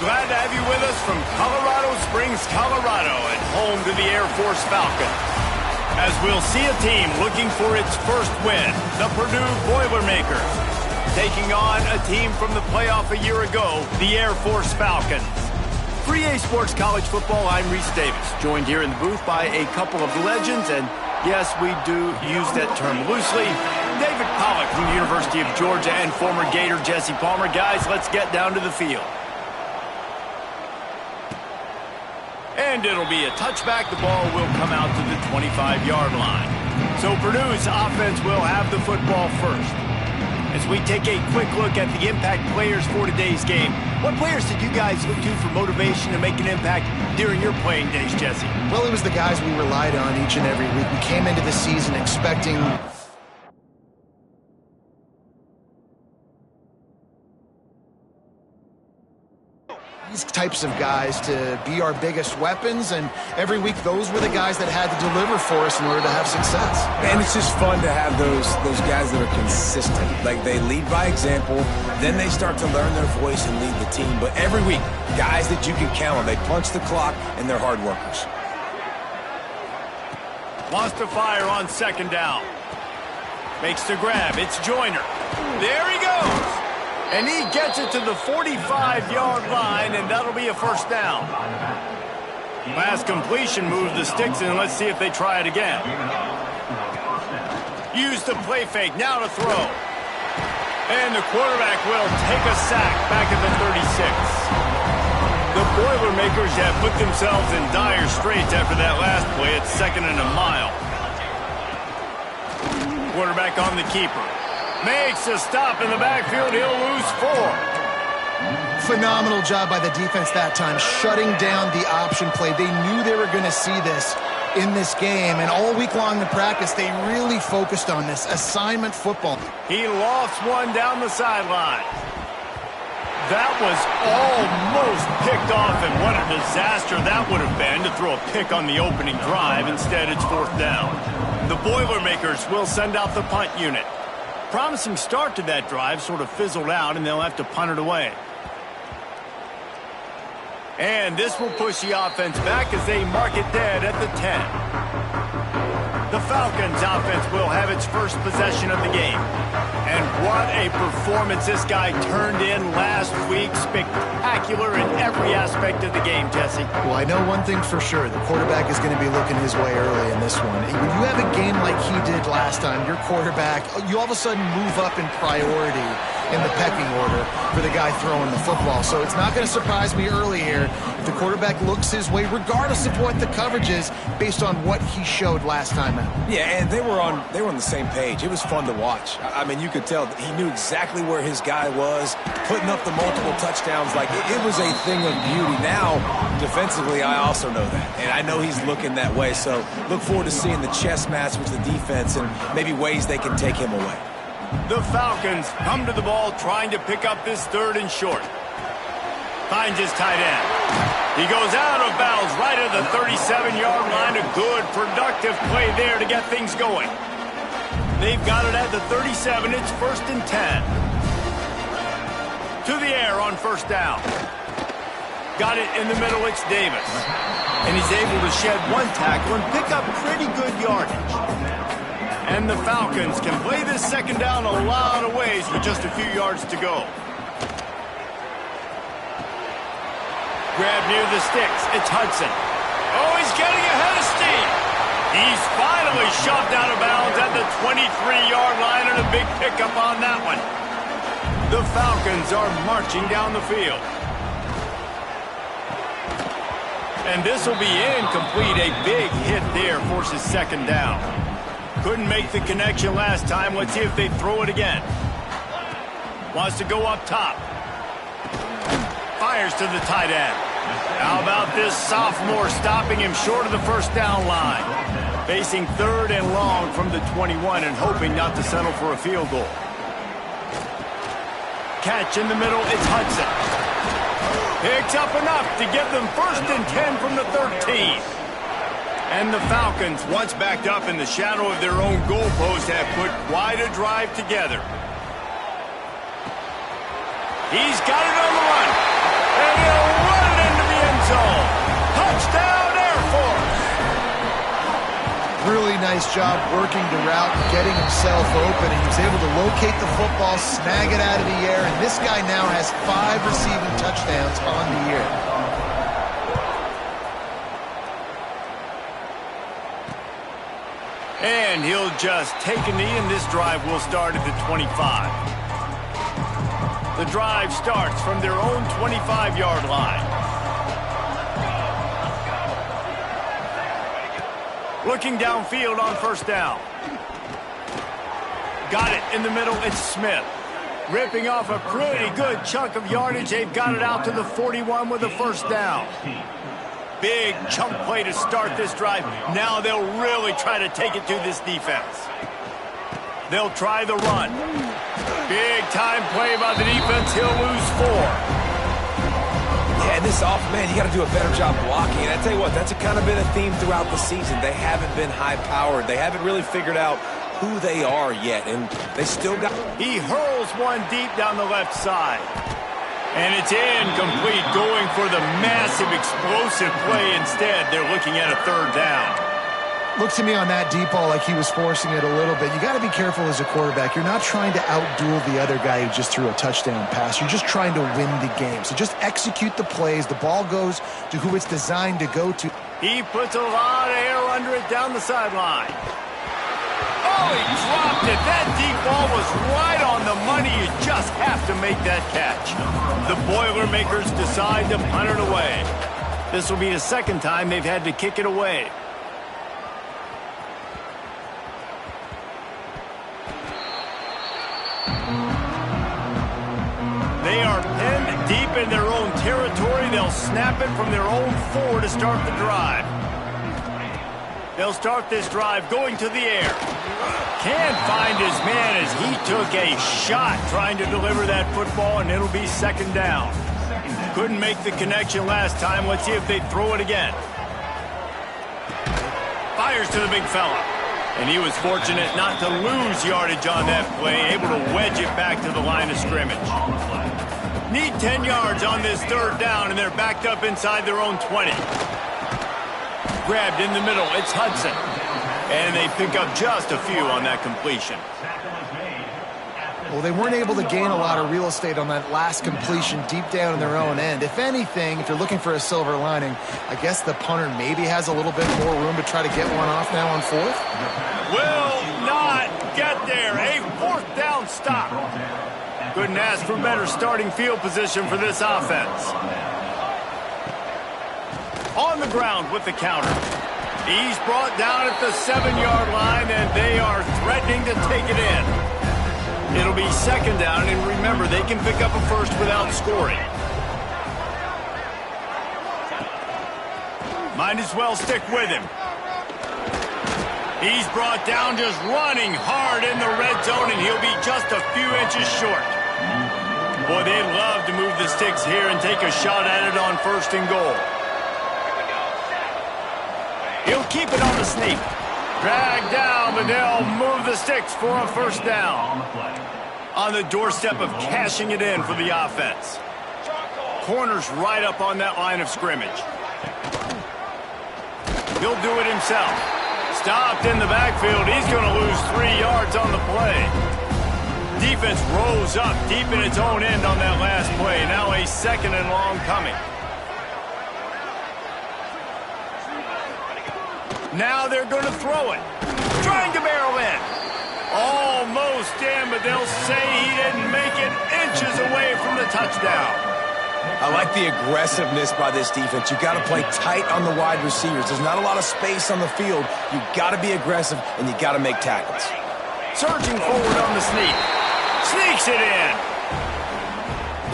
glad to have you with us from Colorado Springs, Colorado, and home to the Air Force Falcons. As we'll see a team looking for its first win, the Purdue Boilermakers, taking on a team from the playoff a year ago, the Air Force Falcons. For EA Sports College Football, I'm Reese Davis, joined here in the booth by a couple of legends, and yes, we do use that term loosely. David Pollack from the University of Georgia and former Gator Jesse Palmer. Guys, let's get down to the field. And it'll be a touchback. The ball will come out to the 25-yard line. So Purdue's offense will have the football first. As we take a quick look at the impact players for today's game, what players did you guys look to for motivation to make an impact during your playing days, Jesse? Well, it was the guys we relied on each and every week. We came into the season expecting these types of guys to be our biggest weapons, and every week those were the guys that had to deliver for us in order to have success. And it's just fun to have those guys that are consistent. Like, they lead by example, then they start to learn their voice and lead the team. But every week, guys that you can count on, they punch the clock and they're hard workers. Wants to fire on second down. Makes the grab. It's Joyner. There he goes. And he gets it to the 45-yard line, and that'll be a first down. Last completion moves the sticks in. Let's see if they try it again. Use the play fake. Now to throw. And the quarterback will take a sack back at the 36. The Boilermakers have put themselves in dire straits after that last play. It's 2nd and a mile. Quarterback on the keeper. Makes a stop in the backfield. He'll lose 4. Phenomenal job by the defense that time, shutting down the option play. They knew they were going to see this in this game, and all week long in practice, they really focused on this assignment football. He lofts one down the sideline. That was almost picked off, and what a disaster that would have been to throw a pick on the opening drive. Instead, it's 4th down. The Boilermakers will send out the punt unit. Promising start to that drive sort of fizzled out, and they'll have to punt it away. And this will push the offense back as they mark it dead at the 10. The Falcons offense will have its first possession of the game. And what a performance this guy turned in last week. Spectacular in every aspect of the game, Jesse. Well, I know one thing for sure. The quarterback is going to be looking his way early in this one. When you have a game like he did last time, your quarterback, you all of a sudden move up in priority in the pecking order for the guy throwing the football. So it's not going to surprise me early here if the quarterback looks his way, regardless of what the coverage is, based on what he showed last time out. Yeah, and they were on the same page. It was fun to watch. I mean, you could tell that he knew exactly where his guy was, putting up the multiple touchdowns. Like, it was a thing of beauty. Now, defensively, I also know that, and I know he's looking that way. So look forward to seeing the chess match with the defense and maybe ways they can take him away. The Falcons come to the ball trying to pick up this 3rd and short. Finds his tight end. He goes out of bounds right at the 37-yard line. A good, productive play there to get things going. They've got it at the 37. It's 1st and 10. To the air on 1st down. Got it in the middle. It's Davis. And he's able to shed one tackle and pick up pretty good yardage. And the Falcons can play this 2nd down a lot of ways with just a few yards to go. Grab near the sticks. It's Hudson. Oh, he's getting ahead of steam. He's finally shoved out of bounds at the 23-yard line, and a big pickup on that one. The Falcons are marching down the field. And this will be incomplete. A big hit there forces 2nd down. Couldn't make the connection last time. Let's see if they throw it again. Wants to go up top. Fires to the tight end. How about this sophomore stopping him short of the 1st down line? Facing 3rd and long from the 21 and hoping not to settle for a field goal. Catch in the middle. It's Hudson. Picks up enough to get them 1st and 10 from the 13. And the Falcons, once backed up in the shadow of their own goalpost, have put quite a drive together. He's got it on the run. And he'll nice job working the route and getting himself open. He was able to locate the football, snag it out of the air, and this guy now has 5 receiving touchdowns on the year. And he'll just take a knee, and this drive will start at the 25. The drive starts from their own 25-yard line. Looking downfield on first down. Got it in the middle. It's Smith. Ripping off a pretty good chunk of yardage. They've got it out to the 41 with a first down. Big chunk play to start this drive. Now they'll really try to take it to this defense. They'll try the run. Big time play by the defense. He'll lose 4. Yeah, this man, you got to do a better job blocking. And I tell you what, that's kind of been a theme throughout the season. They haven't been high-powered. They haven't really figured out who they are yet, and they still got... He hurls one deep down the left side. And it's incomplete, going for the massive explosive play instead. They're looking at a third down. Looked to me on that deep ball like he was forcing it a little bit. You got to be careful as a quarterback. You're not trying to outduel the other guy who just threw a touchdown pass. You're just trying to win the game. So just execute the plays. The ball goes to who it's designed to go to. He puts a lot of air under it down the sideline. Oh, he dropped it. That deep ball was right on the money. You just have to make that catch. The Boilermakers decide to punt it away. This will be the second time they've had to kick it away. They are pinned deep in their own territory. They'll snap it from their own 4 to start the drive. They'll start this drive going to the air. Can't find his man as he took a shot trying to deliver that football, and it'll be second down. Couldn't make the connection last time. Let's see if they throw it again. Fires to the big fella. And he was fortunate not to lose yardage on that play, able to wedge it back to the line of scrimmage. Need 10 yards on this third down, and they're backed up inside their own 20. Grabbed in the middle, it's Hudson. And they pick up just a few on that completion. Well, they weren't able to gain a lot of real estate on that last completion deep down in their own end. If anything, if you're looking for a silver lining, I guess the punter maybe has a little bit more room to try to get one off now on 4th. Will not get there. A 4th down stop. Couldn't ask for better starting field position for this offense. On the ground with the counter. He's brought down at the 7-yard line, and they are threatening to take it in. It'll be second down, and remember, they can pick up a first without scoring. Might as well stick with him. He's brought down just running hard in the red zone, and he'll be just a few inches short. Boy, they'd love to move the sticks here and take a shot at it on 1st and goal. He'll keep it on the sneak. Dragged down, but they'll move the sticks for a first down. On the doorstep of cashing it in for the offense. Corner's right up on that line of scrimmage. He'll do it himself. Stopped in the backfield. He's going to lose 3 yards on the play. Defense rose up deep in its own end on that last play. Now a 2nd and long coming. Now they're going to throw it. Trying to barrel in. Almost in, but they'll say he didn't make it, inches away from the touchdown. I like the aggressiveness by this defense. You got to play tight on the wide receivers. There's not a lot of space on the field. You got to be aggressive, and you got to make tackles. Surging forward on the sneak. Sneaks it in.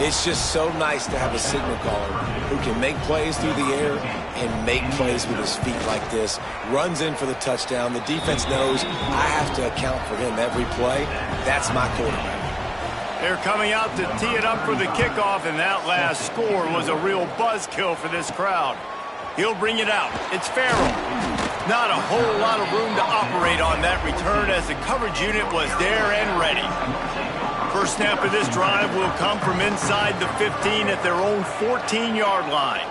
It's just so nice to have a signal caller who can make plays through the air and make plays with his feet like this. Runs in for the touchdown. The defense knows I have to account for him every play. That's my quarterback. They're coming out to tee it up for the kickoff, and that last score was a real buzzkill for this crowd. He'll bring it out. It's Farrell. Not a whole lot of room to operate on that return as the coverage unit was there and ready. First snap of this drive will come from inside the 15 at their own 14-yard line.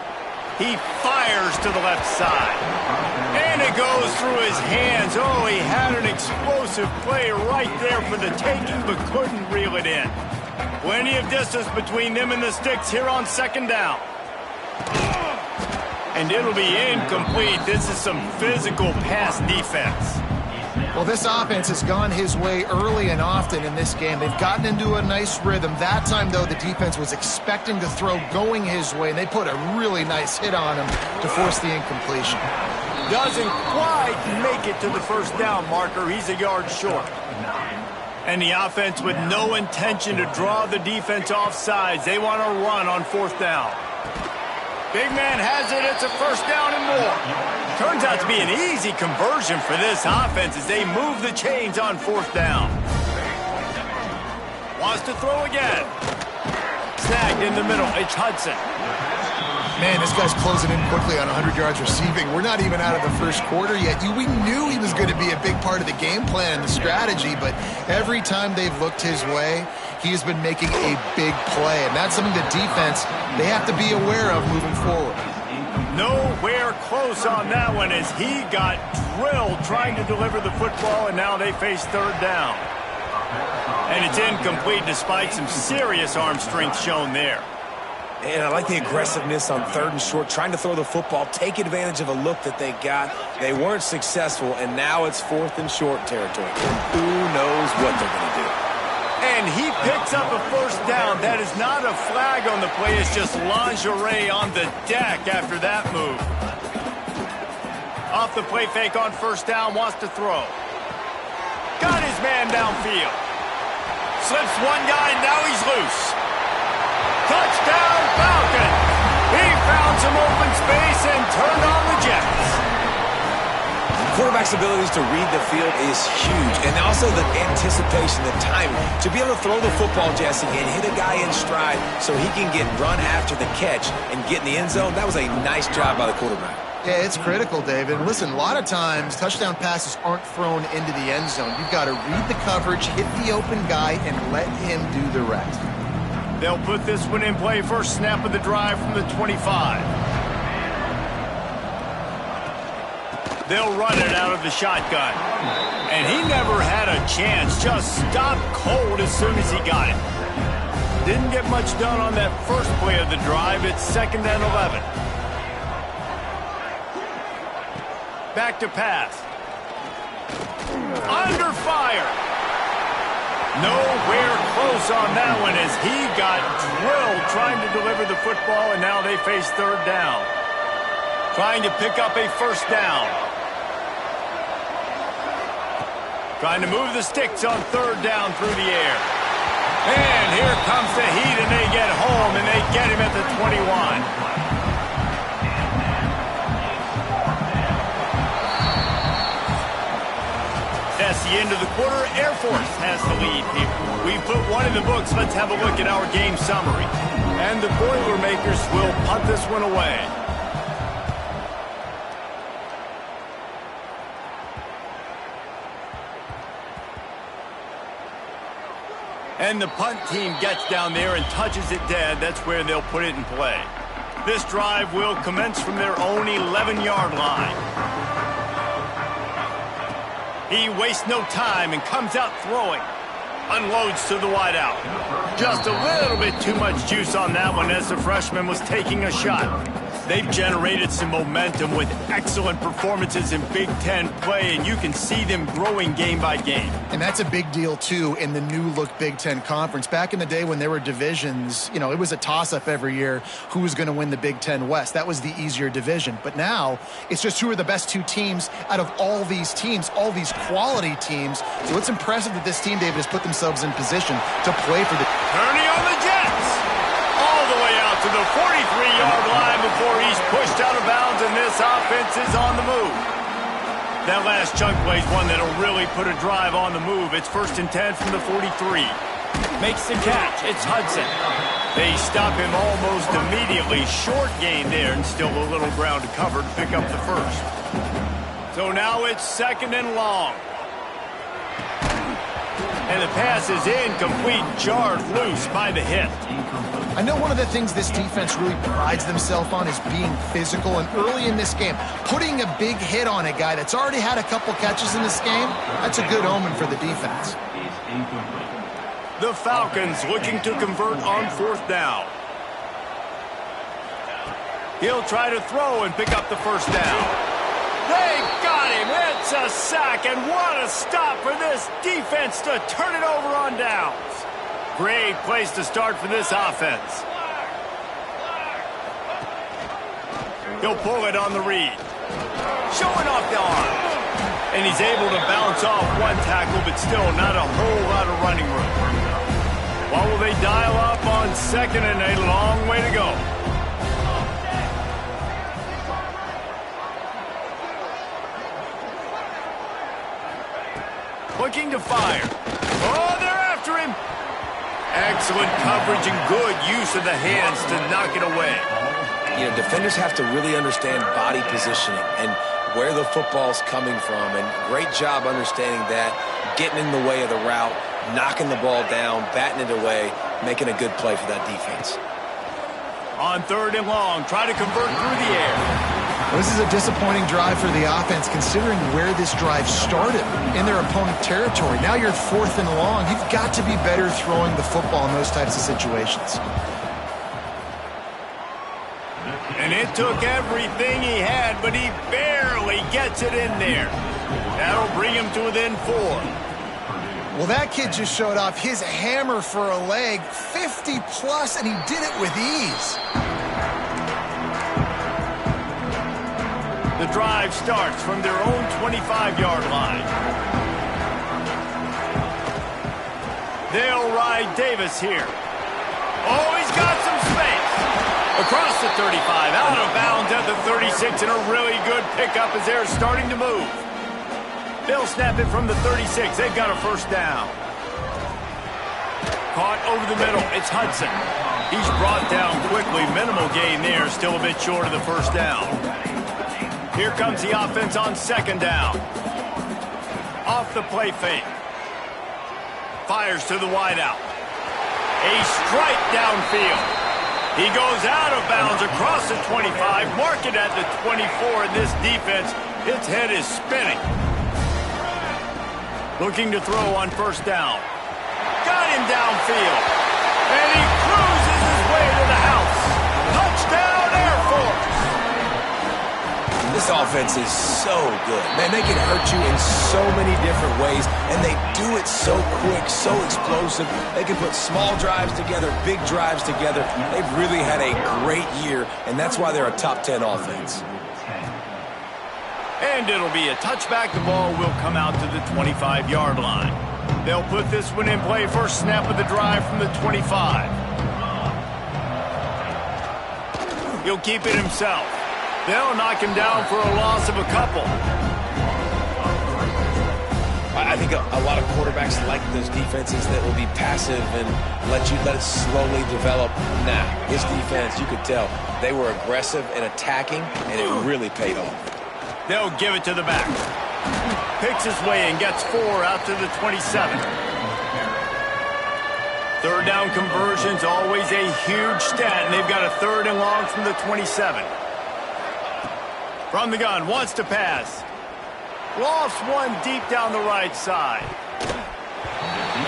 He fires to the left side. And it goes through his hands. Oh, he had an explosive play right there for the taking, but couldn't reel it in. Plenty of distance between them and the sticks here on second down. And it'll be incomplete. This is some physical pass defense. Well, this offense has gone his way early and often in this game. They've gotten into a nice rhythm. That time, though, the defense was expecting to throw going his way, and they put a really nice hit on him to force the incompletion. Doesn't quite make it to the first down marker. He's a yard short. And the offense with no intention to draw the defense off sides. They want to run on fourth down. Big man has it. It's a first down and more. Turns out to be an easy conversion for this offense as they move the chains on fourth down. Wants to throw again. Snagged in the middle. It's Hudson. Man, this guy's closing in quickly on 100 yards receiving. We're not even out of the first quarter yet. We knew he was going to be a big part of the game plan and the strategy, but every time they've looked his way, he has been making a big play, and that's something the defense, they have to be aware of moving forward. Nowhere close on that one as he got drilled trying to deliver the football, and now they face third down. And it's incomplete despite some serious arm strength shown there. And I like the aggressiveness on third and short, trying to throw the football, take advantage of a look that they got. They weren't successful, and now it's fourth and short territory. And who knows what they're going to do. And he picks up a first down. That is not a flag on the play. It's just lingerie on the deck after that move. Off the play fake on first down, wants to throw. Got his man downfield. Slips one guy, now he's loose. Touchdown, Falcon! He found some open space and turned on the Jets. Quarterback's abilities to read the field is huge, and also the anticipation, the timing. To be able to throw the football, Jesse, and hit a guy in stride so he can get run after the catch and get in the end zone, that was a nice job by the quarterback. Yeah, it's critical, David. Listen, a lot of times touchdown passes aren't thrown into the end zone. You've got to read the coverage, hit the open guy, and let him do the rest. They'll put this one in play. First snap of the drive from the 25. They'll run it out of the shotgun. And he never had a chance. Just stopped cold as soon as he got it. Didn't get much done on that first play of the drive. It's second and 11. Back to pass. Under fire. Nowhere close on that one as he got drilled trying to deliver the football, and now they face third down. Trying to pick up a first down. Trying to move the sticks on third down through the air. And here comes the heat, and they get home, and they get him at the 21. That's the end of the quarter. Air Force has the lead here. We put one in the books. Let's have a look at our game summary. And the Boilermakers will punt this one away. And the punt team gets down there and touches it dead. That's where they'll put it in play. This drive will commence from their own 11-yard line. He wastes no time and comes out throwing. Unloads to the wideout. Just a little bit too much juice on that one as the freshman was taking a shot. They've generated some momentum with excellent performances in Big Ten play, and you can see them growing game by game. And that's a big deal, too, in the new-look Big Ten Conference. Back in the day when there were divisions, you know, it was a toss-up every year who was going to win the Big Ten West. That was the easier division. But now, it's just who are the best two teams out of all these teams, all these quality teams. So it's impressive that this team, David, has put themselves in position to play for the... Turning on the Jets! All the way out to the 43-yard line before he's pushed out of bounds, and this offense is on the move. That last chunk play is one that'll really put a drive on the move. It's first and 10 from the 43. Makes the catch. It's Hudson. They stop him almost immediately. Short gain there, and still a little ground to cover to pick up the first. So now it's second and long. And the pass is incomplete, jarred loose by the hit. I know one of the things this defense really prides themselves on is being physical, and early in this game, putting a big hit on a guy that's already had a couple catches in this game, that's a good omen for the defense. The Falcons looking to convert on 4th down. He'll try to throw and pick up the first down. They got him. It's a sack, and what a stop for this defense to turn it over on downs. Great place to start for this offense. He'll pull it on the read. Showing off the arm. And he's able to bounce off one tackle, but still not a whole lot of running room. What will they dial up on 2nd and a long way to go? Looking to fire. Oh, they're after him. Excellent coverage and good use of the hands to knock it away. You know, defenders have to really understand body positioning and where the football's coming from, and great job understanding that, getting in the way of the route, knocking the ball down, batting it away, making a good play for that defense. On 3rd and long, try to convert through the air. This is a disappointing drive for the offense, considering where this drive started, in their opponent territory. Now you're 4th and long. You've got to be better throwing the football in those types of situations. And it took everything he had, but he barely gets it in there. That'll bring him to within 4. Well, that kid just showed off his hammer for a leg, 50-plus, and he did it with ease. The drive starts from their own 25-yard line. They'll ride Davis here. Oh, he's got some space. Across the 35, out of bounds at the 36, and a really good pickup as they're starting to move. They'll snap it from the 36. They've got a first down. Caught over the middle. It's Hudson. He's brought down quickly. Minimal gain there. Still a bit short of the first down. Here comes the offense on 2nd down. Off the play fake. Fires to the wideout. A strike downfield. He goes out of bounds across the 25, mark it at the 24, and this defense, its head is spinning. Looking to throw on 1st down. Got him downfield. And he cruises his way to the house. Touchdown, Air Force. This offense is so good. Man, they can hurt you in so many different ways, and they do it so quick, so explosive. They can put small drives together, big drives together. They've really had a great year, and that's why they're a top 10 offense. And it'll be a touchback. The ball will come out to the 25-yard line. They'll put this one in play. First snap of the drive from the 25. He'll keep it himself. They'll knock him down for a loss of a couple. I think a lot of quarterbacks like those defenses that will be passive and let it slowly develop. Nah, this defense, you could tell, they were aggressive and attacking, and it really paid off. They'll give it to the back. Picks his way and gets 4 out to the 27. 3rd down conversions, always a huge stat, and they've got a 3rd and long from the 27. From the gun, wants to pass. Lofts one deep down the right side.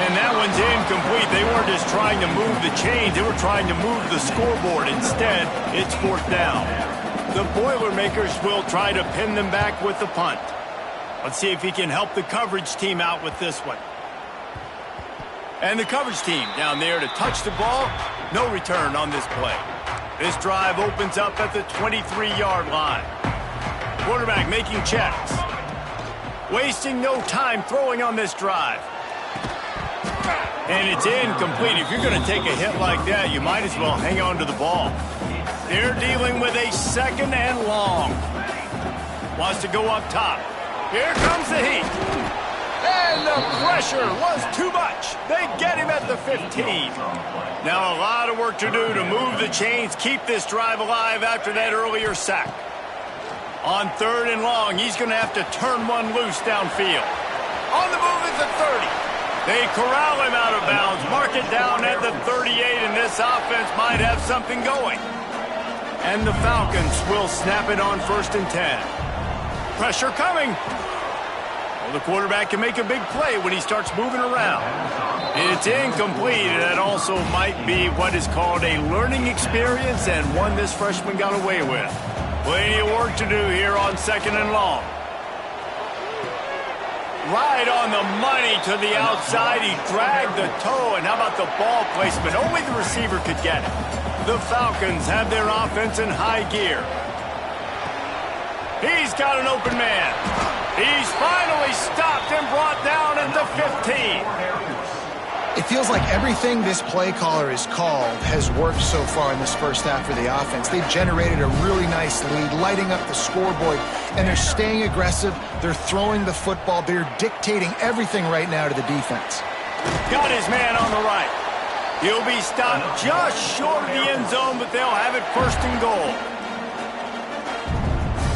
And that one's incomplete. They weren't just trying to move the chains. They were trying to move the scoreboard. Instead, it's 4th down. The Boilermakers will try to pin them back with the punt. Let's see if he can help the coverage team out with this one. And the coverage team down there to touch the ball. No return on this play. This drive opens up at the 23-yard line. Quarterback making checks. Wasting no time throwing on this drive. And it's incomplete. If you're going to take a hit like that, you might as well hang on to the ball. They're dealing with a 2nd and long. Wants to go up top. Here comes the heat. And the pressure was too much. They get him at the 15. Now a lot of work to do to move the chains, keep this drive alive after that earlier sack. On 3rd and long, he's going to have to turn one loose downfield. On the move is the 30. They corral him out of bounds, mark it down at the 38, and this offense might have something going. And the Falcons will snap it on 1st and 10. Pressure coming. Well, the quarterback can make a big play when he starts moving around. It's incomplete, and that also might be what is called a learning experience, and one this freshman got away with. Plenty of work to do here on 2nd and long. Right on the money to the outside. He dragged the toe, and how about the ball placement? Only the receiver could get it. The Falcons have their offense in high gear. He's got an open man. He's finally stopped and brought down at the 15. It feels like everything this play caller has called has worked so far in this first half for the offense. They've generated a really nice lead, lighting up the scoreboard, and they're staying aggressive. They're throwing the football. They're dictating everything right now to the defense. Got his man on the right. He'll be stopped just short of the end zone, but they'll have it 1st and goal.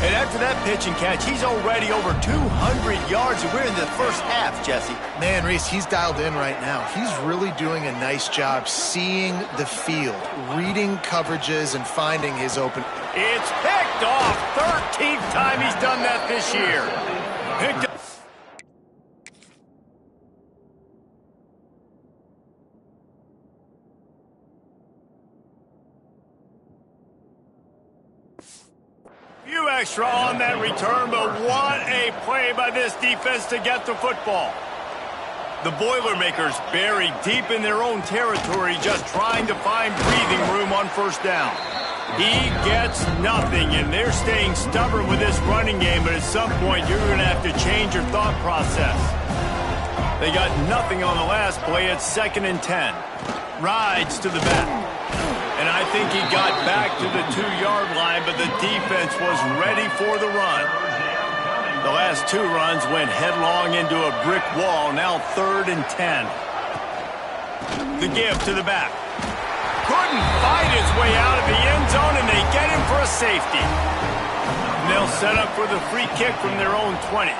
And after that pitch and catch, he's already over 200 yards, and we're in the first half, Jesse. Man, Reese, he's dialed in right now. He's really doing a nice job seeing the field, reading coverages, and finding his open. It's picked off. 13th time he's done that this year. Picked up. Few extra on that return, but what a play by this defense to get the football. The Boilermakers buried deep in their own territory, just trying to find breathing room on 1st down. He gets nothing, and they're staying stubborn with this running game, but at some point you're going to have to change your thought process. They got nothing on the last play. It's 2nd and 10. Rides to the back. And I think he got back to the 2-yard line, but the defense was ready for the run. The last 2 runs went headlong into a brick wall. Now 3rd and 10. The give to the back. Couldn't fight his way out of the end zone, and they get him for a safety. And they'll set up for the free kick from their own 20.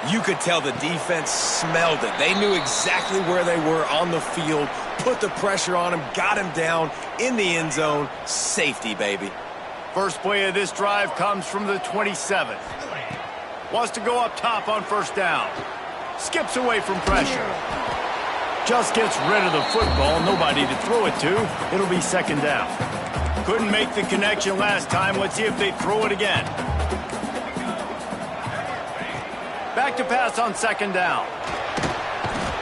You could tell the defense smelled it. They knew exactly where they were on the field, put the pressure on him, got him down in the end zone. Safety, baby. First play of this drive comes from the 27th. Wants to go up top on 1st down. Skips away from pressure. Just gets rid of the football. Nobody to throw it to. It'll be 2nd down. Couldn't make the connection last time. Let's see if they throw it again. Back to pass on 2nd down.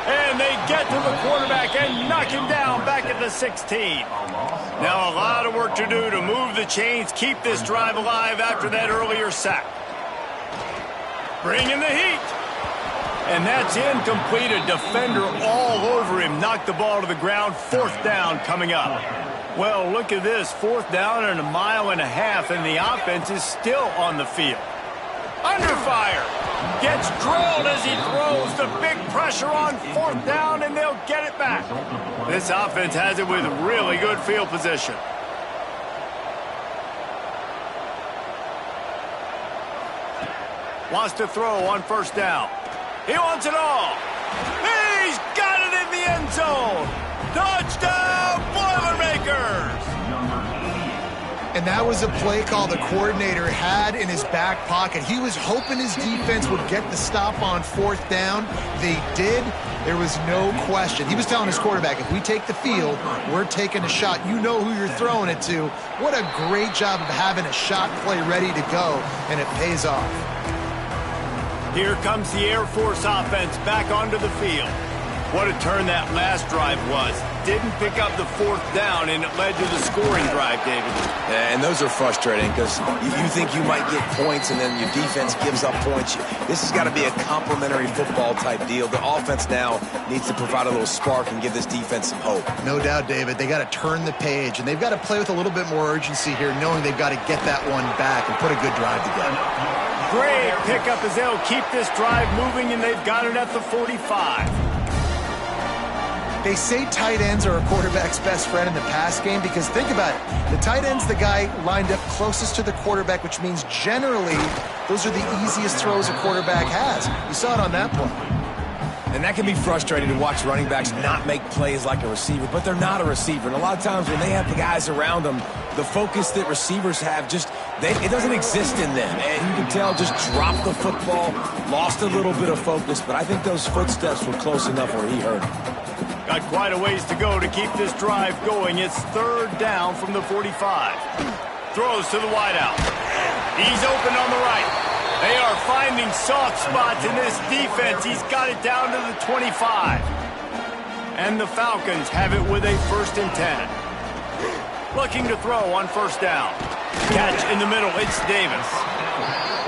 And they get to the quarterback and knock him down back at the 16. Now a lot of work to do to move the chains, keep this drive alive after that earlier sack. Bring in the heat. And that's incomplete. A defender all over him. Knocked the ball to the ground. 4th down coming up. Well, look at this. 4th down and 1.5 miles, and the offense is still on the field. Under fire. Gets drilled as he throws. The big pressure on 4th down, and they'll get it back. This offense has it with really good field position. Wants to throw on 1st down. He wants it all. He's got it in the end zone. Touchdown, Boilermakers! And that was a play call the coordinator had in his back pocket. He was hoping his defense would get the stop on 4th down. They did. There was no question. He was telling his quarterback, if we take the field, we're taking a shot. You know who you're throwing it to. What a great job of having a shot play ready to go, and it pays off. Here comes the Air Force offense back onto the field. What a turn that last drive was. Didn't pick up the 4th down, and it led to the scoring drive, David. Yeah, and those are frustrating because you think you might get points, and then your defense gives up points. This has got to be a complementary football type deal. The offense now needs to provide a little spark and give this defense some hope. No doubt, David. They got to turn the page, and they've got to play with a little bit more urgency here, knowing they've got to get that one back and put a good drive together. Great pickup as they'll keep this drive moving, and they've got it at the 45. They say tight ends are a quarterback's best friend in the pass game because think about it. The tight end's the guy lined up closest to the quarterback, which means generally those are the easiest throws a quarterback has. You saw it on that play. And that can be frustrating to watch running backs not make plays like a receiver, but they're not a receiver. And a lot of times when they have the guys around them, the focus that receivers have it doesn't exist in them. And you can tell just dropped the football, lost a little bit of focus, but I think those footsteps were close enough where he heard it. Got quite a ways to go to keep this drive going. It's 3rd down from the 45. Throws to the wideout. He's open on the right. They are finding soft spots in this defense. He's got it down to the 25. And the Falcons have it with a 1st and 10. Looking to throw on 1st down. Catch in the middle. It's Davis.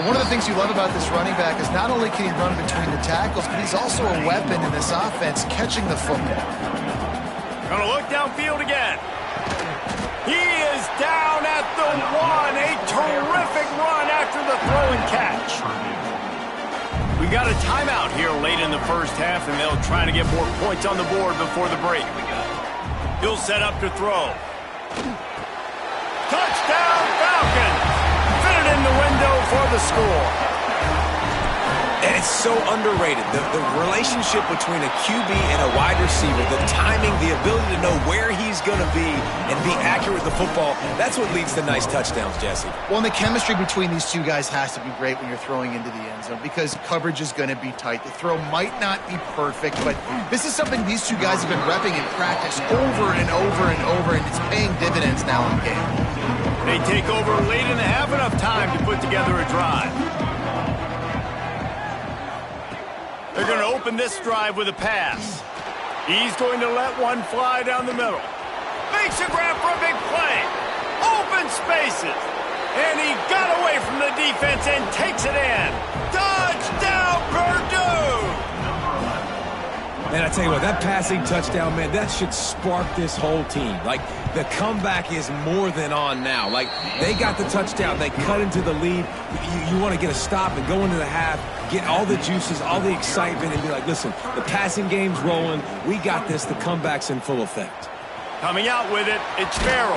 One of the things you love about this running back is not only can he run between the tackles, but he's also a weapon in this offense catching the football. Gonna look downfield again. He is down at the 1. A terrific run after the throw and catch. We got a timeout here late in the 1st half, and they'll try to get more points on the board before the break. He'll set up to throw. Touchdown, Falcons! Fit it in the window for the score. And it's so underrated. The relationship between a QB and a wide receiver, the timing, the ability to know where he's going to be and be accurate with the football, that's what leads to nice touchdowns, Jesse. Well, and the chemistry between these two guys has to be great when you're throwing into the end zone because coverage is going to be tight. The throw might not be perfect, but this is something these two guys have been repping in practice over and over and over, and it's paying dividends now in the game. They take over late and have enough time to put together a drive. They're going to open this drive with a pass. He's going to let one fly down the middle. Makes a grab for a big play. Open spaces. And he got away from the defense and takes it in. Touchdown, Purdue! Man, I tell you what, that passing touchdown, man, that should spark this whole team. Like, the comeback is more than on now. Like, they got the touchdown. They cut into the lead. You want to get a stop and go into the half, get all the juices, all the excitement, and be like, listen, the passing game's rolling. We got this. The comeback's in full effect. Coming out with it, it's Farrell.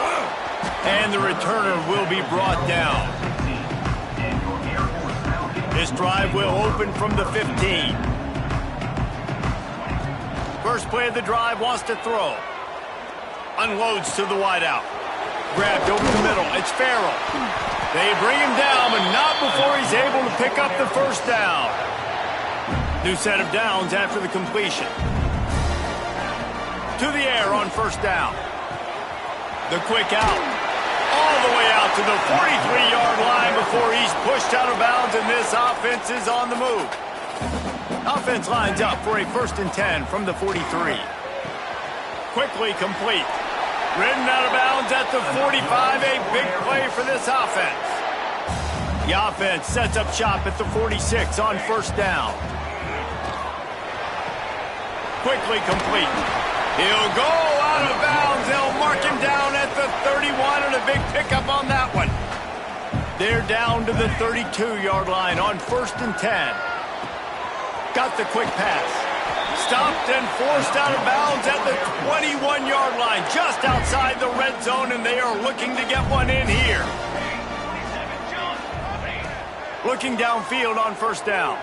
And the returner will be brought down. This drive will open from the 15. First play of the drive, wants to throw. Unloads to the wideout. Grabbed over the middle. It's Farrell. They bring him down, but not before he's able to pick up the 1st down. New set of downs after the completion. To the air on 1st down. The quick out. All the way out to the 43-yard line before he's pushed out of bounds, and this offense is on the move. Offense lines up for a 1st and 10 from the 43. Quickly complete. Ridden out of bounds at the 45. A big play for this offense. The offense sets up shop at the 46 on 1st down. Quickly complete. He'll go out of bounds. They'll mark him down at the 31, and a big pickup on that one. They're down to the 32-yard line on 1st and 10. Got the quick pass. Stopped and forced out of bounds at the 21-yard line, just outside the red zone, and they are looking to get one in here. Looking downfield on 1st down.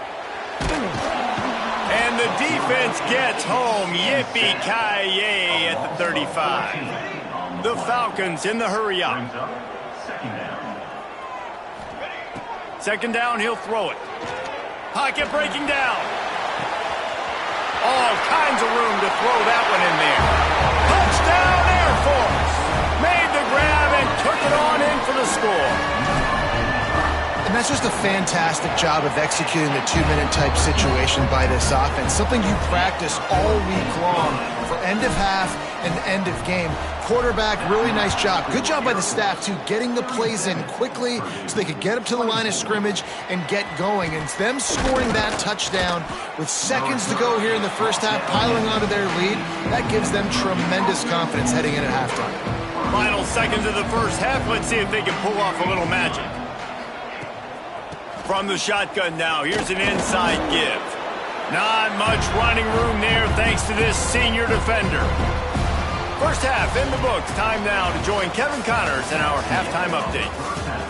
And the defense gets home. Yippee-ki-yay at the 35. The Falcons in the hurry up. 2nd down, he'll throw it. Pocket breaking down. All kinds of room to throw that one in there. Touchdown, Air Force. Made the grab and took it on in for the score. And that's just a fantastic job of executing the 2-minute type situation by this offense. Something you practice all week long for end of half and end of game. Quarterback, really nice job. Good job by the staff, too, getting the plays in quickly so they could get up to the line of scrimmage and get going. And it's them scoring that touchdown with seconds to go here in the 1st half, piling onto their lead. That gives them tremendous confidence heading in at halftime. Final seconds of the 1st half. Let's see if they can pull off a little magic. From the shotgun now, here's an inside give. Not much running room there thanks to this senior defender. 1st half in the books. Time now to join Kevin Connors in our halftime update.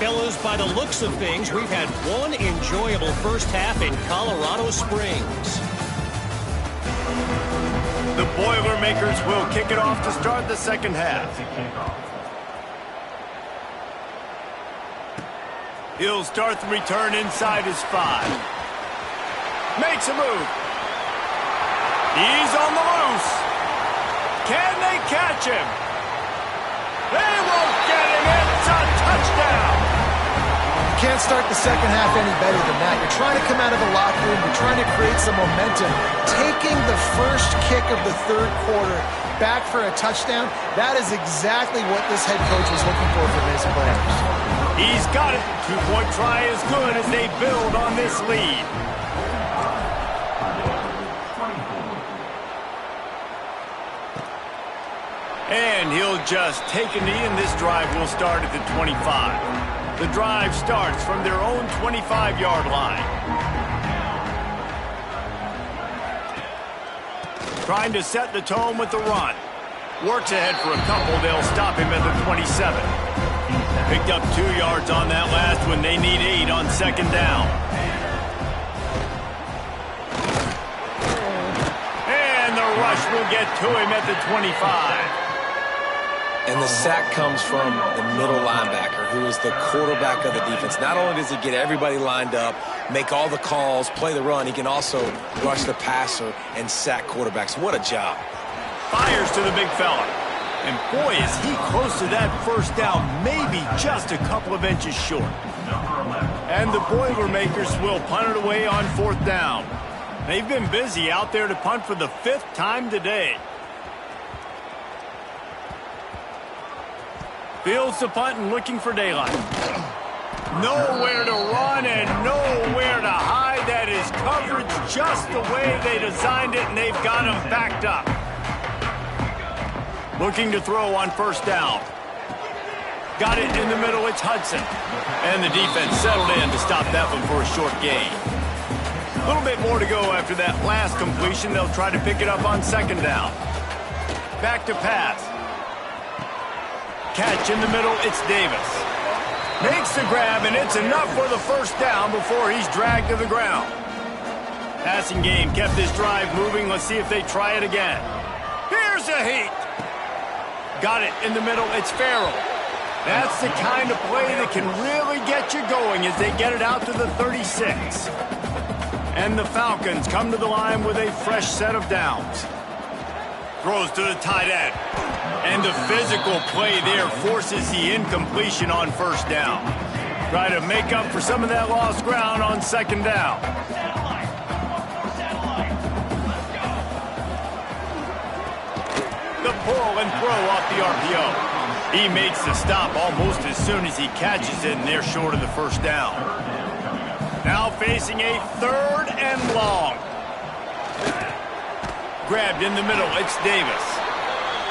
Fellas, by the looks of things, we've had one enjoyable 1st half in Colorado Springs. The Boilermakers will kick it off to start the second half. He'll start the return inside his 5. Makes a move. He's on the loose. Can they catch him? They won't get him. It's a touchdown. You can't start the second half any better than that. You're trying to come out of the locker room. You're trying to create some momentum. Taking the first kick of the third quarter back for a touchdown, that is exactly what this head coach was looking for from his players. He's got it. Two-point try is good as they build on this lead. And he'll just take a knee, and this drive will start at the 25. The drive starts from their own 25-yard line. Trying to set the tone with the run. Works ahead for a couple. They'll stop him at the 27. Picked up 2 yards on that last one. They need 8 on second down. And the rush will get to him at the 25. And the sack comes from the middle linebacker, who is the quarterback of the defense. Not only does he get everybody lined up, make all the calls, play the run, he can also rush the passer and sack quarterbacks. What a job. Fires to the big fella. And boy, is he close to that first down, maybe just a couple of inches short. And the Boilermakers will punt it away on 4th down. They've been busy out there to punt for the 5th time today. Fields the punt and looking for daylight. Nowhere to run and nowhere to hide. That is coverage just the way they designed it, and they've got him backed up. Looking to throw on 1st down. Got it in the middle. It's Hudson. And the defense settled in to stop that one for a short gain. A little bit more to go after that last completion. They'll try to pick it up on 2nd down. Back to pass. Catch in the middle, it's Davis. Makes the grab, and it's enough for the 1st down before he's dragged to the ground. Passing game kept this drive moving. Let's see if they try it again. Here's a heat. Got it in the middle, it's Farrell. That's the kind of play that can really get you going as they get it out to the 36. And the Falcons come to the line with a fresh set of downs. Throws to the tight end. And the physical play there forces the incompletion on 1st down. Try to make up for some of that lost ground on 2nd down. The pull and throw off the RPO. He makes the stop almost as soon as he catches it, and they're short of the 1st down. Now facing a 3rd and long. Grabbed in the middle, it's Davis.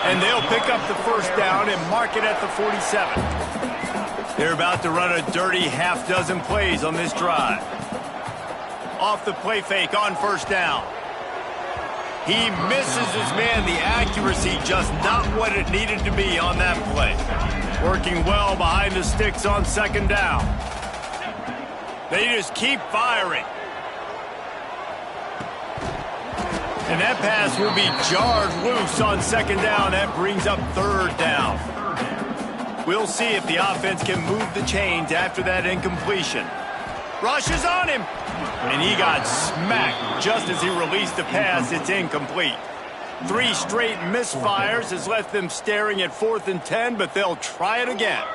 And they'll pick up the 1st down and mark it at the 47. They're about to run a dirty half-dozen plays on this drive. Off the play fake on 1st down. He misses his man. The accuracy just not what it needed to be on that play. Working well behind the sticks on 2nd down. They just keep firing. And that pass will be jarred loose on 2nd down. That brings up 3rd down. We'll see if the offense can move the chains after that incompletion. Rushes on him. And he got smacked just as he released the pass. It's incomplete. 3 straight misfires has left them staring at 4th and 10, but they'll try it again.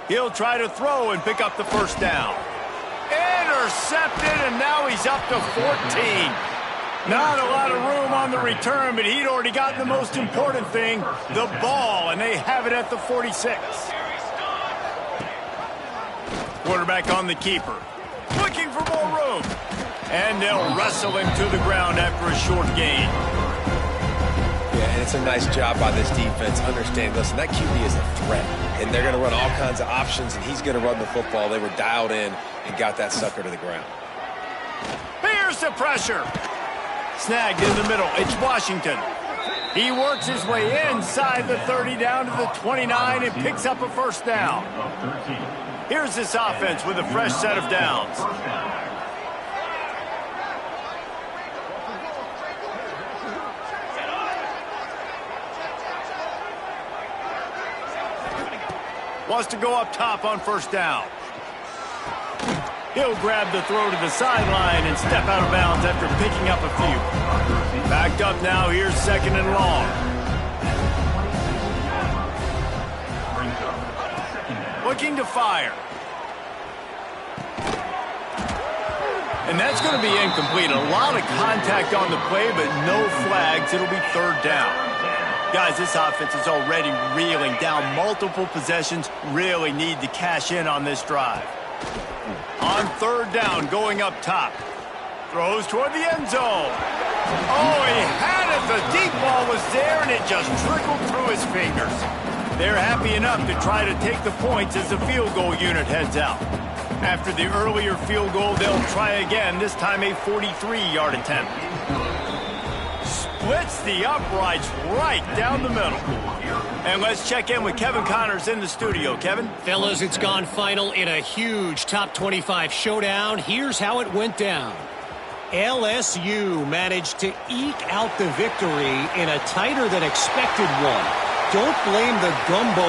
He'll try to throw and pick up the 1st down. Intercepted, and now he's up to 14. Not a lot of room on the return, but he'd already gotten the most important thing, the ball, and they have it at the 46. Quarterback on the keeper. Looking for more room. And they'll wrestle him to the ground after a short gain. Yeah, and it's a nice job by this defense. Understand, listen, that QB is a threat. And they're going to run all kinds of options, and he's going to run the football. They were dialed in and got that sucker to the ground. Here's the pressure. Snagged in the middle. It's Washington. He works his way inside the 30 down to the 29 and picks up a 1st down. Here's this offense with a fresh set of downs. Wants to go up top on first down. He'll grab the throw to the sideline and step out of bounds after picking up a few. Backed up now, here's second and long. Looking to fire. And that's going to be incomplete. A lot of contact on the play, but no flags. It'll be third down. Guys, this offense is already reeling down multiple possessions. Really need to cash in on this drive. On third down, going up top. Throws toward the end zone. Oh, he had it. The deep ball was there, and it just trickled through his fingers. They're happy enough to try to take the points as the field goal unit heads out. After the earlier field goal, they'll try again, this time a 43-yard attempt. Splits the uprights right down the middle. And let's check in with Kevin Connors in the studio. Kevin? Fellas, it's gone final in a huge top 25 showdown. Here's how it went down. LSU managed to eke out the victory in a tighter than expected one. Don't blame the gumbo.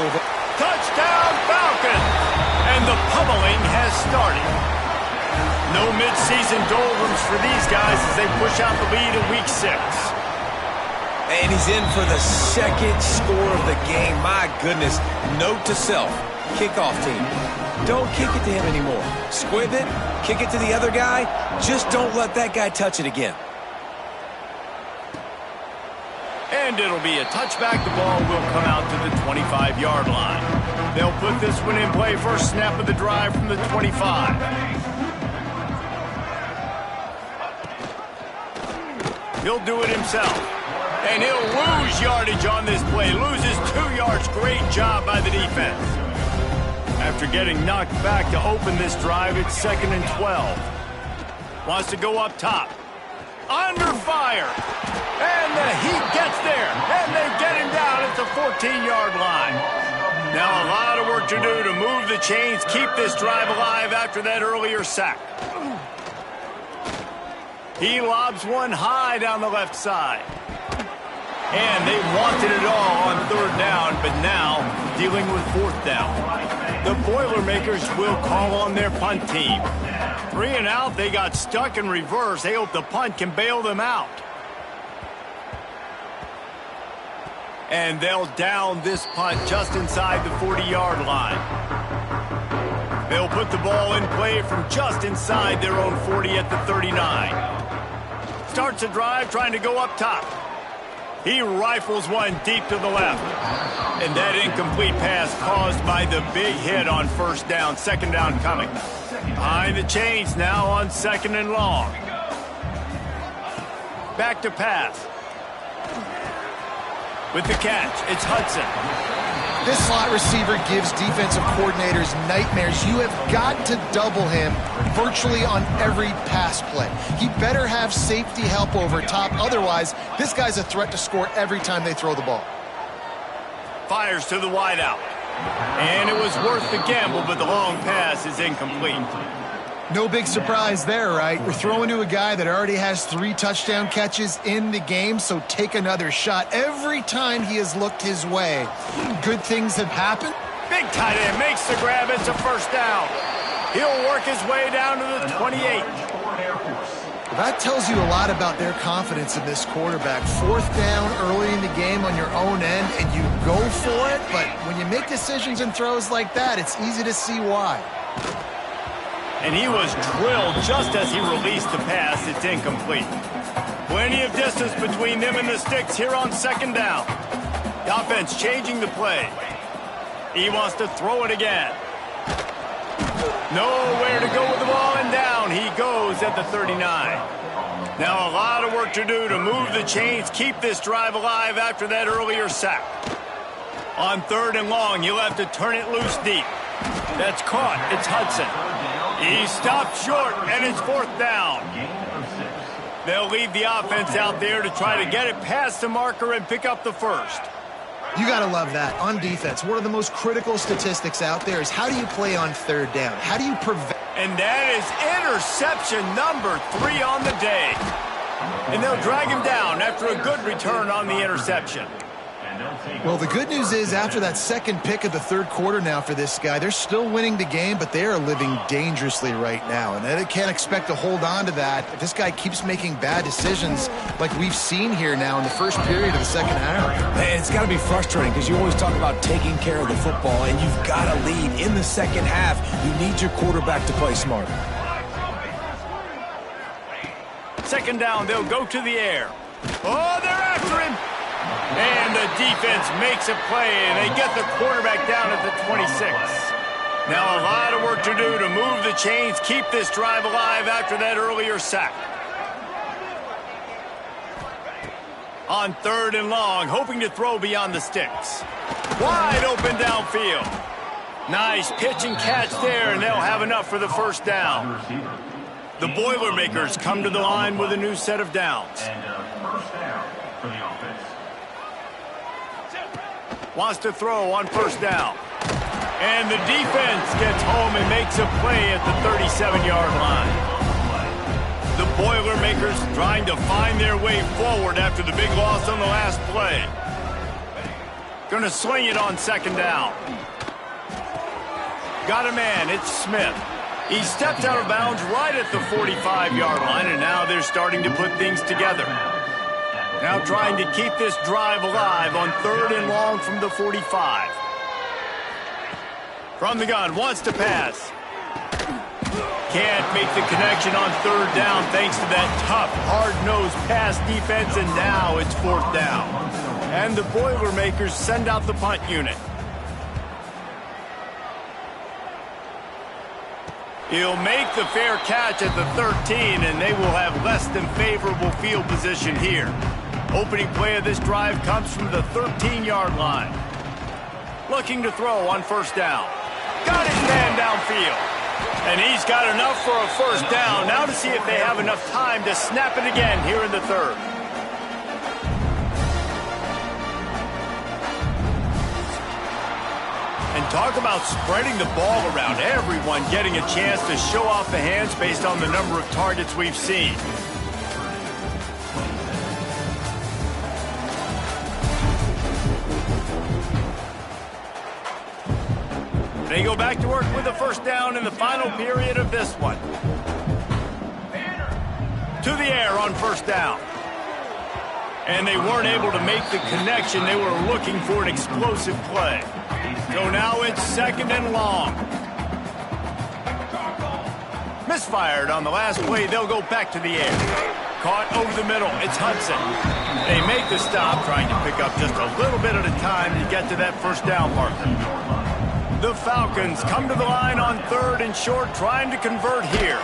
Touchdown Falcons! And the pummeling has started. No midseason doldrums for these guys as they push out the lead in Week 6. And he's in for the second score of the game. My goodness. Note to self. Kickoff team. Don't kick it to him anymore. Squib it. Kick it to the other guy. Just don't let that guy touch it again. And it'll be a touchback. The ball will come out to the 25-yard line. They'll put this one in play. First snap of the drive from the 25. He'll do it himself. And he'll lose yardage on this play. Loses 2 yards. Great job by the defense. After getting knocked back to open this drive, it's 2nd and 12. Wants to go up top. Under fire. And the Heat gets there. And they get him down at the 14-yard line. Now a lot of work to do to move the chains, keep this drive alive after that earlier sack. He lobs one high down the left side. And they wanted it all on third down, but now dealing with fourth down. The Boilermakers will call on their punt team. 3 and out, they got stuck in reverse. They hope the punt can bail them out. And they'll down this punt just inside the 40-yard line. They'll put the ball in play from just inside their own 40 at the 39. Starts a drive trying to go up top. He rifles one deep to the left. And that incomplete pass caused by the big hit on first down. Second down coming. Behind the chains now on 2nd and long. Back to pass. With the catch, it's Hudson. This slot receiver gives defensive coordinators nightmares. You have got to double him virtually on every pass play. He better have safety help over top. Otherwise, this guy's a threat to score every time they throw the ball. Fires to the wideout. And it was worth the gamble, but the long pass is incomplete. No big surprise there, right? We're throwing to a guy that already has 3 touchdown catches in the game, so take another shot. Every time he has looked his way, good things have happened. Big tight end makes the grab. It's a first down. He'll work his way down to the 28. That tells you a lot about their confidence in this quarterback. 4th down early in the game on your own end, and you go for it, but when you make decisions and throws like that, it's easy to see why. And he was drilled just as he released the pass. It's incomplete. Plenty of distance between them and the sticks here on 2nd down. The offense changing the play. He wants to throw it again. Nowhere to go with the ball, and down he goes at the 39. Now a lot of work to do to move the chains, keep this drive alive after that earlier sack. On 3rd and long, you'll have to turn it loose deep. That's caught. It's Hudson. He stopped short, and it's 4th down. They'll leave the offense out there to try to get it past the marker and pick up the first. You got to love that. On defense, one of the most critical statistics out there is how do you play on 3rd down? How do you prevent? And that is interception number 3 on the day. And they'll drag him down after a good return on the interception. Well, the good news is after that second pick of the third quarter now for this guy, they're still winning the game, but they are living dangerously right now. And they can't expect to hold on to that if this guy keeps making bad decisions like we've seen here now in the first period of the second half. Man, it's got to be frustrating because you always talk about taking care of the football, and you've got to lead in the second half. You need your quarterback to play smart. Second down, they'll go to the air. Oh, they're after him. And the defense makes a play, and they get the quarterback down at the 26. Now a lot of work to do to move the chains, keep this drive alive after that earlier sack. On third and long, hoping to throw beyond the sticks. Wide open downfield. Nice pitch and catch there, and they'll have enough for the first down. The Boilermakers come to the line with a new set of downs. First down for the offense. Wants to throw on first down. And the defense gets home and makes a play at the 37-yard line. The Boilermakers trying to find their way forward after the big loss on the last play. Going to swing it on second down. Got a man, it's Smith. He stepped out of bounds right at the 45-yard line, and now they're starting to put things together. Now trying to keep this drive alive on third and long from the 45. From the gun, wants to pass. Can't make the connection on third down thanks to that tough, hard-nosed pass defense, and now it's fourth down. And the Boilermakers send out the punt unit. He'll make the fair catch at the 13, and they will have less than favorable field position here. Opening play of this drive comes from the 13-yard line. Looking to throw on first down. Got his man downfield. And he's got enough for a first down. Now to see if they have enough time to snap it again here in the third. And talk about spreading the ball around. Everyone getting a chance to show off the hands based on the number of targets we've seen. They go back to work with a first down in the final period of this one. To the air on first down. And they weren't able to make the connection. They were looking for an explosive play. So now it's second and long. Misfired on the last play. They'll go back to the air. Caught over the middle. It's Hudson. They make the stop, trying to pick up just a little bit at a time to get to that first down marker. The Falcons come to the line on third and short, trying to convert here.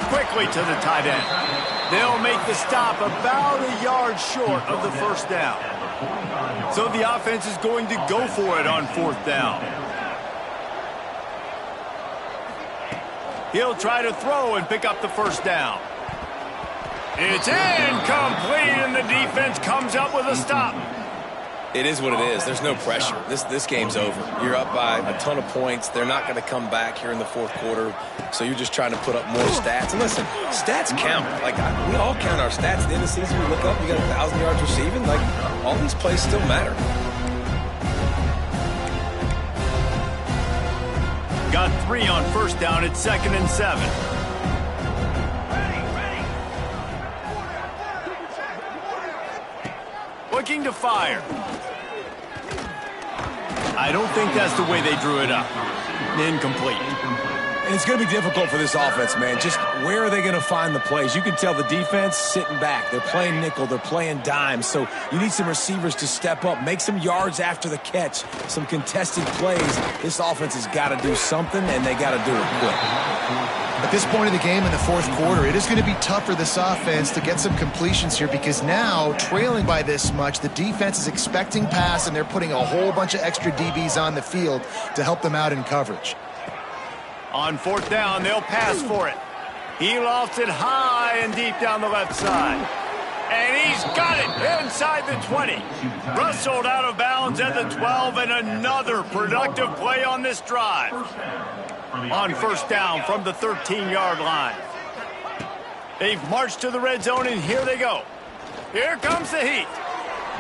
Quickly to the tight end. They'll make the stop about a yard short of the first down. So the offense is going to go for it on fourth down. He'll try to throw and pick up the first down. It's incomplete, and the defense comes up with a stop. It is what it is. There's no pressure. This game's over. You're up by a ton of points. They're not going to come back here in the fourth quarter, so you're just trying to put up more stats. And listen, stats count. Like, we all count our stats. At the end of the season, we look up, you got 1,000 yards receiving. Like, all these plays still matter. Got 3 on first down at 2nd and 7. Looking to fire. I don't think that's the way they drew it up. Incomplete. And it's going to be difficult for this offense, man. Just where are they going to find the plays? You can tell the defense sitting back. They're playing nickel. They're playing dime. So you need some receivers to step up, make some yards after the catch, some contested plays. This offense has got to do something, and they got to do it quick. At this point of the game in the fourth quarter, it is going to be tough for this offense to get some completions here because now, trailing by this much, the defense is expecting pass, and they're putting a whole bunch of extra DBs on the field to help them out in coverage. On fourth down, they'll pass for it. He lofts it high and deep down the left side. And he's got it inside the 20. Rustled out of bounds at the 12, and another productive play on this drive. On first down from the 13-yard line. They've marched to the red zone, and here they go. Here comes the heat.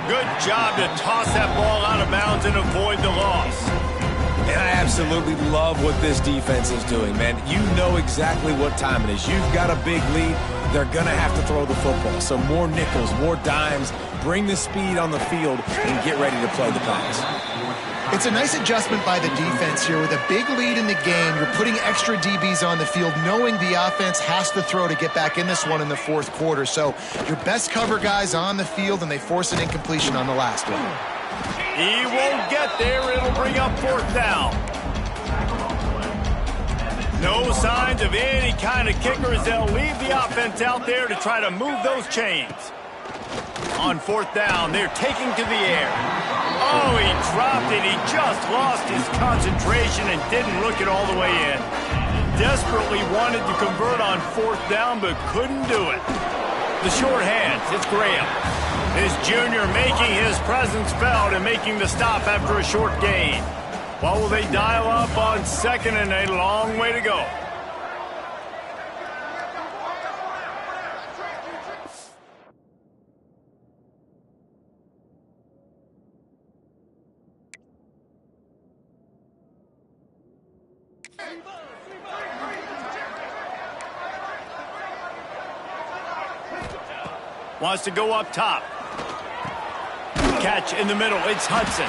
Good job to toss that ball out of bounds and avoid the loss. And I absolutely love what this defense is doing, man. You know exactly what time it is. You've got a big lead. They're going to have to throw the football. So more nickels, more dimes, bring the speed on the field, and get ready to play the pass. It's a nice adjustment by the defense here. With a big lead in the game, you're putting extra DBs on the field, knowing the offense has to throw to get back in this one in the fourth quarter. So your best cover guys on the field, and they force an incompletion on the last one. He won't get there. It'll bring up fourth down. No signs of any kind of kickers. They'll leave the offense out there to try to move those chains. On fourth down, they're taking to the air. Oh, he dropped it. He just lost his concentration and didn't look it all the way in. Desperately wanted to convert on fourth down, but couldn't do it. The short hands, it's Graham. His junior making his presence felt and making the stop after a short gain. What will they dial up on second and a long way to go? Wants to go up top. Catch in the middle. It's Hudson.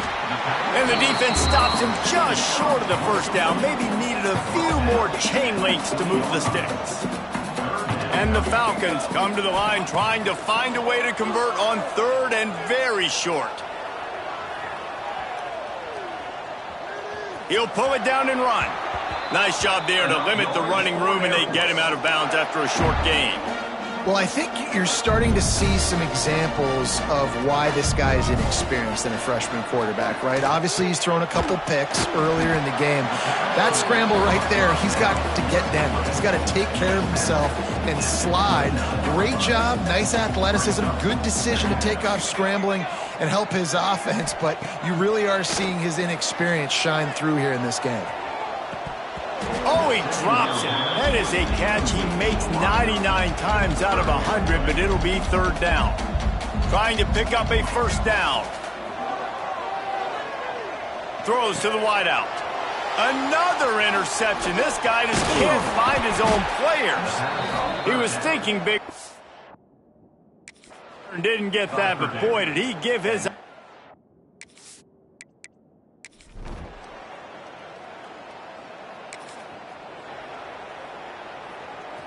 And the defense stops him just short of the first down. Maybe needed a few more chain links to move the sticks. And the Falcons come to the line trying to find a way to convert on third and very short. He'll pull it down and run. Nice job there to limit the running room, and they get him out of bounds after a short gain. Well, I think you're starting to see some examples of why this guy is inexperienced in a freshman quarterback, right? Obviously, he's thrown a couple picks earlier in the game. That scramble right there, he's got to get down. He's got to take care of himself and slide. Great job, nice athleticism, good decision to take off scrambling and help his offense, but you really are seeing his inexperience shine through here in this game. Oh, he drops it. That is a catch he makes 99 times out of 100, but it'll be third down. Trying to pick up a first down. Throws to the wideout. Another interception. This guy just can't find his own players. He was thinking big. Didn't get that, but boy, did he give his...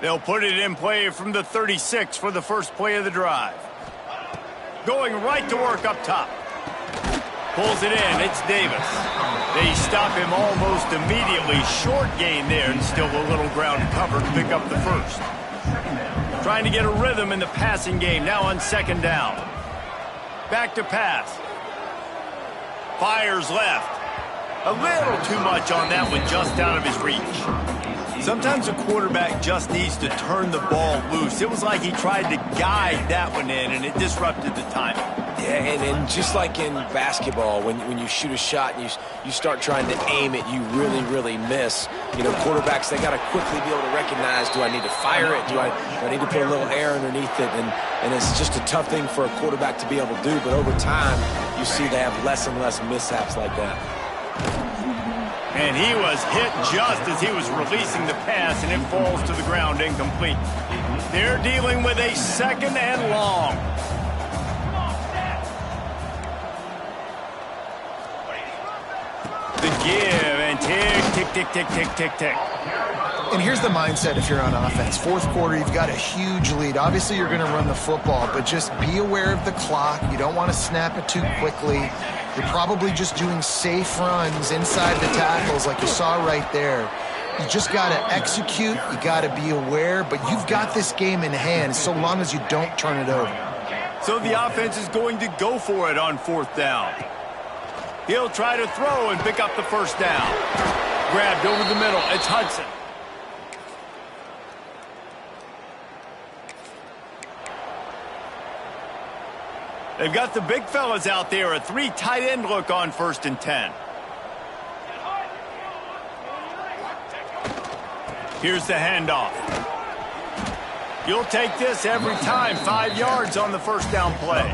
They'll put it in play from the 36 for the first play of the drive. Going right to work up top. Pulls it in. It's Davis. They stop him almost immediately. Short gain there, and still a little ground to cover to pick up the first. Trying to get a rhythm in the passing game. Now on second down. Back to pass. Fires left. A little too much on that one, just out of his reach. Sometimes a quarterback just needs to turn the ball loose. It was like he tried to guide that one in, and it disrupted the timing. Yeah, and just like in basketball, when you shoot a shot and you start trying to aim it, you really miss. You know, quarterbacks, they got to quickly be able to recognize, do I need to fire it? Do I need to put a little air underneath it? And it's just a tough thing for a quarterback to be able to do. But over time, you see they have less and less mishaps like that. And he was hit just as he was releasing the pass, and it falls to the ground incomplete. They're dealing with a second and long. The give and tick. And here's the mindset if you're on offense. Fourth quarter, you've got a huge lead. Obviously, you're going to run the football, but just be aware of the clock. You don't want to snap it too quickly. You're probably just doing safe runs inside the tackles like you saw right there. You just got to execute. You got to be aware, but you've got this game in hand so long as you don't turn it over. So the offense is going to go for it on fourth down. He'll try to throw and pick up the first down. Grabbed over the middle. It's Hudson. They've got the big fellas out there, a 3 tight end look on 1st and 10. Here's the handoff. You'll take this every time. 5 yards on the first down play.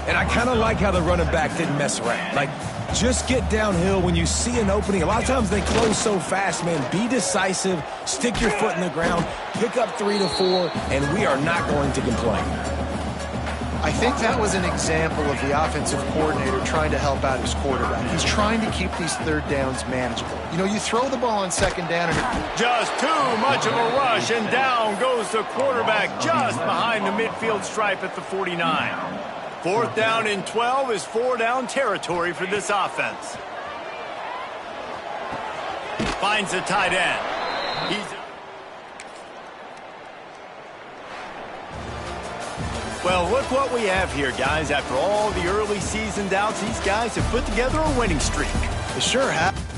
And I kind of like how the running back didn't mess around. Like, just get downhill when you see an opening. A lot of times they close so fast, man. Be decisive, stick your foot in the ground, pick up 3 to 4, and we are not going to complain. I think that was an example of the offensive coordinator trying to help out his quarterback. He's trying to keep these third downs manageable. You know, you throw the ball on second down and just too much of a rush, and down goes the quarterback just behind the midfield stripe at the 49. 4th down and 12 is 4-down territory for this offense. Finds a tight end. Well, look what we have here, guys. After all the early season doubts, these guys have put together a winning streak. they sure have.